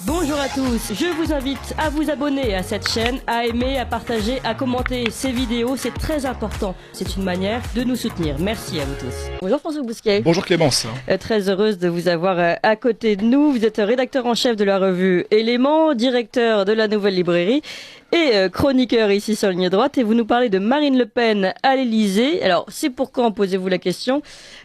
Bonjour à tous, je vous invite à vous abonner à cette chaîne, à aimer, à partager, à commenter ces vidéos, c'est très important. C'est une manière de nous soutenir. Merci à vous tous. Bonjour François Bousquet. Bonjour Clémence. Très heureuse de vous avoir à côté de nous. Vous êtes rédacteur en chef de la revue Éléments, directeur de la Nouvelle Librairie et chroniqueur ici sur Ligne Droite, et vous nous parlez de Marine Le Pen à l'Elysée. Alors, c'est pour quand, posez-vous la question.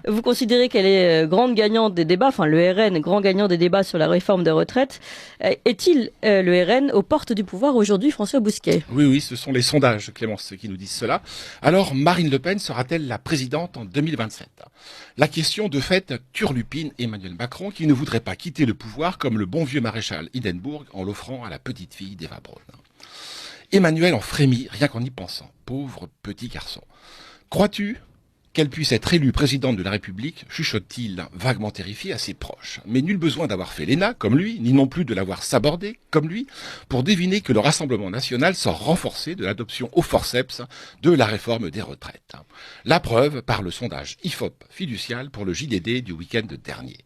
Vous considérez qu'elle est grande gagnante des débats, enfin le RN, grand gagnant des débats sur la réforme des retraites. Est-il le RN aux portes du pouvoir aujourd'hui, François Bousquet? Oui, ce sont les sondages, Clémence, qui nous disent cela. Alors, Marine Le Pen sera-t-elle la présidente en 2027? La question, de fait, turlupine Emmanuel Macron, qui ne voudrait pas quitter le pouvoir comme le bon vieux maréchal Hindenburg en l'offrant à la petite fille d'Eva Braun. Emmanuel en frémit rien qu'en y pensant. Pauvre petit garçon. Crois-tu qu'elle puisse être élue présidente de la République, chuchote-t-il, vaguement terrifié, à ses proches. Mais nul besoin d'avoir fait l'ENA, comme lui, ni non plus de l'avoir sabordé, comme lui, pour deviner que le Rassemblement national sort renforcé de l'adoption au forceps de la réforme des retraites. La preuve par le sondage IFOP fiducial pour le JDD du week-end dernier.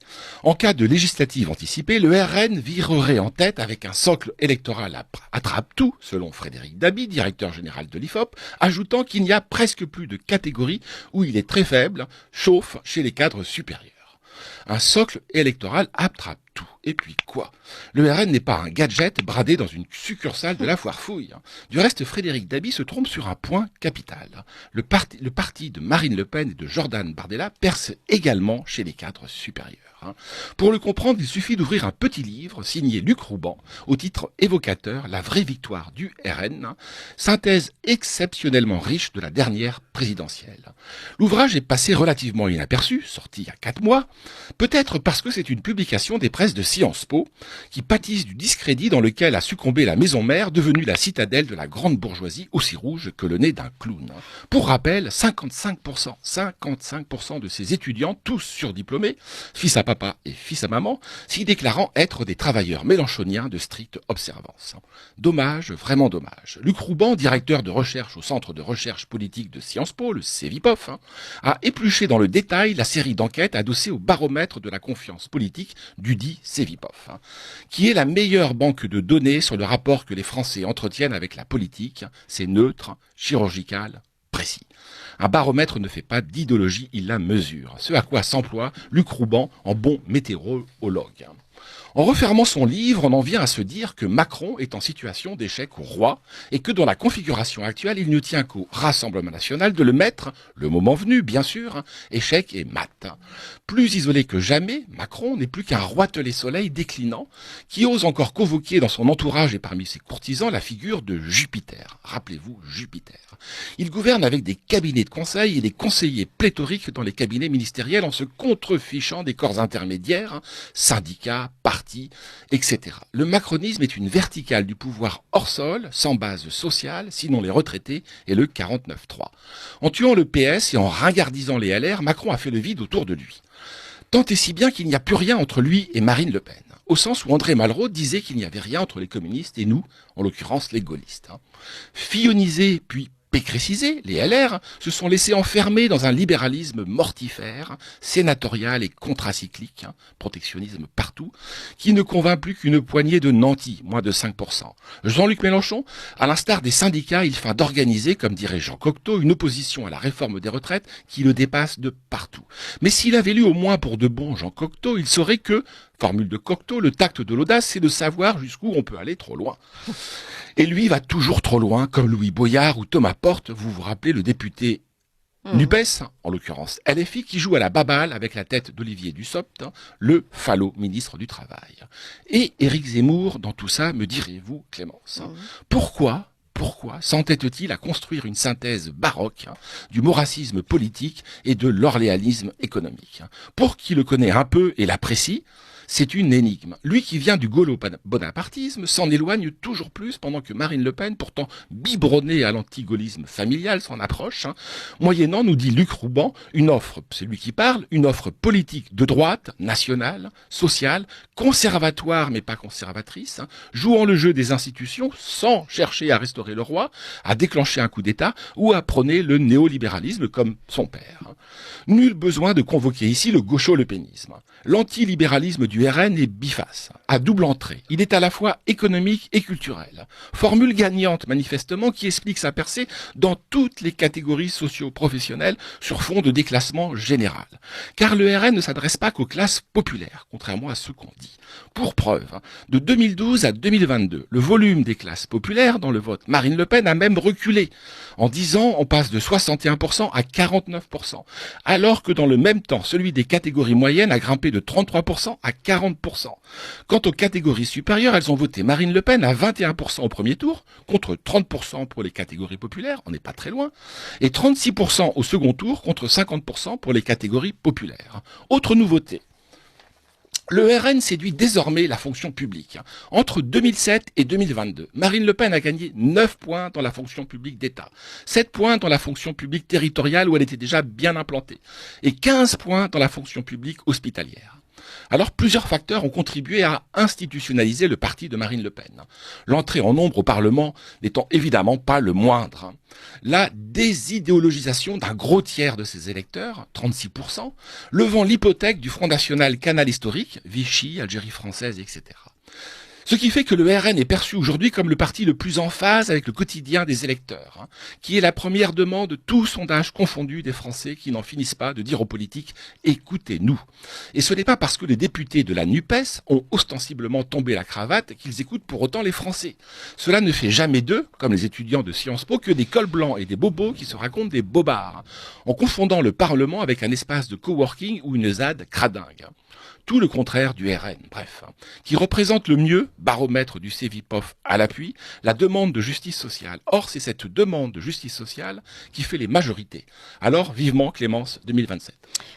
En cas de législative anticipée, le RN virerait en tête avec un socle électoral attrape-tout, selon Frédéric Dabi, directeur général de l'IFOP, ajoutant qu'il n'y a presque plus de catégories où il est très faible, chauffe chez les cadres supérieurs. Un socle électoral attrape tout. Et puis quoi? Le RN n'est pas un gadget bradé dans une succursale de la foire fouille. Du reste, Frédéric Dabi se trompe sur un point capital. Le parti de Marine Le Pen et de Jordan Bardella perce également chez les cadres supérieurs. Pour le comprendre, il suffit d'ouvrir un petit livre signé Luc Rouban, au titre évocateur La vraie victoire du RN, synthèse exceptionnellement riche de la dernière présidentielle. L'ouvrage est passé relativement inaperçu, sorti il y a 4 mois, peut-être parce que c'est une publication des presses de Sciences Po, qui pâtissent du discrédit dans lequel a succombé la maison mère, devenue la citadelle de la grande bourgeoisie, aussi rouge que le nez d'un clown. Pour rappel, 55% de ces étudiants, tous surdiplômés, fils à papa et fils à maman, s'y déclarant être des travailleurs mélanchoniens de stricte observance. Dommage, vraiment dommage. Luc Rouban, directeur de recherche au Centre de recherche politique de Sciences Po, le CEVIPOF, a épluché dans le détail la série d'enquêtes adossées au baromètre de la confiance politique du dit CEVIPOF, qui est la meilleure banque de données sur le rapport que les Français entretiennent avec la politique. C'est neutre, chirurgical, précis. Un baromètre ne fait pas d'idéologie, il la mesure. Ce à quoi s'emploie Luc Rouban en bon météorologue. En refermant son livre, on en vient à se dire que Macron est en situation d'échec au roi et que dans la configuration actuelle, il ne tient qu'au Rassemblement national de le mettre, le moment venu, bien sûr, échec et mat. Plus isolé que jamais, Macron n'est plus qu'un roitelet soleil déclinant qui ose encore convoquer dans son entourage et parmi ses courtisans la figure de Jupiter. Rappelez-vous, Jupiter. Il gouverne avec des cabinets de conseil et des conseillers pléthoriques dans les cabinets ministériels en se contrefichant des corps intermédiaires, syndicats, partis, etc. Le macronisme est une verticale du pouvoir hors sol, sans base sociale, sinon les retraités et le 49-3. En tuant le PS et en ringardisant les LR, Macron a fait le vide autour de lui. Tant et si bien qu'il n'y a plus rien entre lui et Marine Le Pen, au sens où André Malraux disait qu'il n'y avait rien entre les communistes et nous, en l'occurrence les gaullistes. Fillonisés puis pécrécisés, les LR se sont laissés enfermer dans un libéralisme mortifère, sénatorial et contracyclique, protectionnisme partout, qui ne convainc plus qu'une poignée de nantis, moins de 5%. Jean-Luc Mélenchon, à l'instar des syndicats, il feint d'organiser, comme dirait Jean Cocteau, une opposition à la réforme des retraites qui le dépasse de partout. Mais s'il avait lu au moins pour de bon Jean Cocteau, il saurait que, formule de Cocteau, le tact de l'audace, c'est de savoir jusqu'où on peut aller trop loin. Et lui va toujours trop loin, comme Louis Boyard ou Thomas Porte, vous vous rappelez le député NUPES, en l'occurrence LFI, qui joue à la baballe avec la tête d'Olivier Dussopt, le falot ministre du Travail. Et Éric Zemmour, dans tout ça, me direz-vous, Clémence, pourquoi s'entête-t-il à construire une synthèse baroque du maurassisme politique et de l'orléanisme économique? Pour qui le connaît un peu et l'apprécie, c'est une énigme. Lui qui vient du gaulo-bonapartisme s'en éloigne toujours plus pendant que Marine Le Pen, pourtant biberonnée à l'antigaullisme familial, s'en approche. Moyennant, nous dit Luc Rouban, une offre, c'est lui qui parle, une offre politique de droite, nationale, sociale, conservatoire mais pas conservatrice, jouant le jeu des institutions sans chercher à restaurer le roi, à déclencher un coup d'État ou à prôner le néolibéralisme comme son père. Nul besoin de convoquer ici le gaucho-lepénisme. L'antilibéralisme du RN est biface, à double entrée. Il est à la fois économique et culturel. Formule gagnante manifestement qui explique sa percée dans toutes les catégories socio-professionnelles sur fond de déclassement général. Car le RN ne s'adresse pas qu'aux classes populaires, contrairement à ce qu'on dit. Pour preuve, de 2012 à 2022, le volume des classes populaires dans le vote Marine Le Pen a même reculé. En 10 ans, on passe de 61% à 49%, alors que dans le même temps, celui des catégories moyennes a grimpé de 33% à 40%. Quant aux catégories supérieures, elles ont voté Marine Le Pen à 21% au premier tour, contre 30% pour les catégories populaires, on n'est pas très loin, et 36% au second tour, contre 50% pour les catégories populaires. Autre nouveauté. Le RN séduit désormais la fonction publique. Entre 2007 et 2022, Marine Le Pen a gagné 9 points dans la fonction publique d'État, 7 points dans la fonction publique territoriale où elle était déjà bien implantée, et 15 points dans la fonction publique hospitalière. Alors plusieurs facteurs ont contribué à institutionnaliser le parti de Marine Le Pen. L'entrée en nombre au Parlement n'étant évidemment pas le moindre. La désidéologisation d'un gros tiers de ses électeurs, 36%, levant l'hypothèque du Front National Canal Historique, Vichy, Algérie française, etc. Ce qui fait que le RN est perçu aujourd'hui comme le parti le plus en phase avec le quotidien des électeurs, qui est la première demande de tout sondage confondu des Français qui n'en finissent pas de dire aux politiques « écoutez-nous ». Et ce n'est pas parce que les députés de la NUPES ont ostensiblement tombé la cravate qu'ils écoutent pour autant les Français. Cela ne fait jamais d'eux, comme les étudiants de Sciences Po, que des cols blancs et des bobos qui se racontent des bobards, en confondant le Parlement avec un espace de coworking ou une ZAD cradingue. Tout le contraire du RN, bref, qui représente le mieux, baromètre du Cevipof à l'appui, la demande de justice sociale. Or, c'est cette demande de justice sociale qui fait les majorités. Alors, vivement Clémence 2027.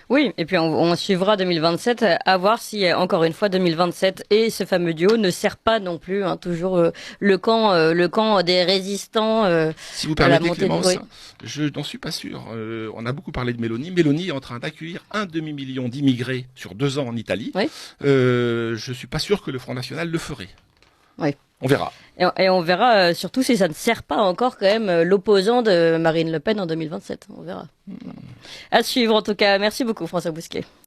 Oui, et puis on suivra 2027, à voir si, encore une fois, 2027 et ce fameux duo ne sert pas non plus, toujours le camp des résistants. Si vous permettez, Clémence, je n'en suis pas sûr. On a beaucoup parlé de Mélanie. Mélanie est en train d'accueillir 1 demi-million d'immigrés sur 2 ans en Italie. Oui. Je suis pas sûr que le Front National le ferait. Oui. On verra. Et on verra surtout si ça ne sert pas encore quand même l'opposant de Marine Le Pen en 2027. On verra. À suivre en tout cas. Merci beaucoup François Bousquet.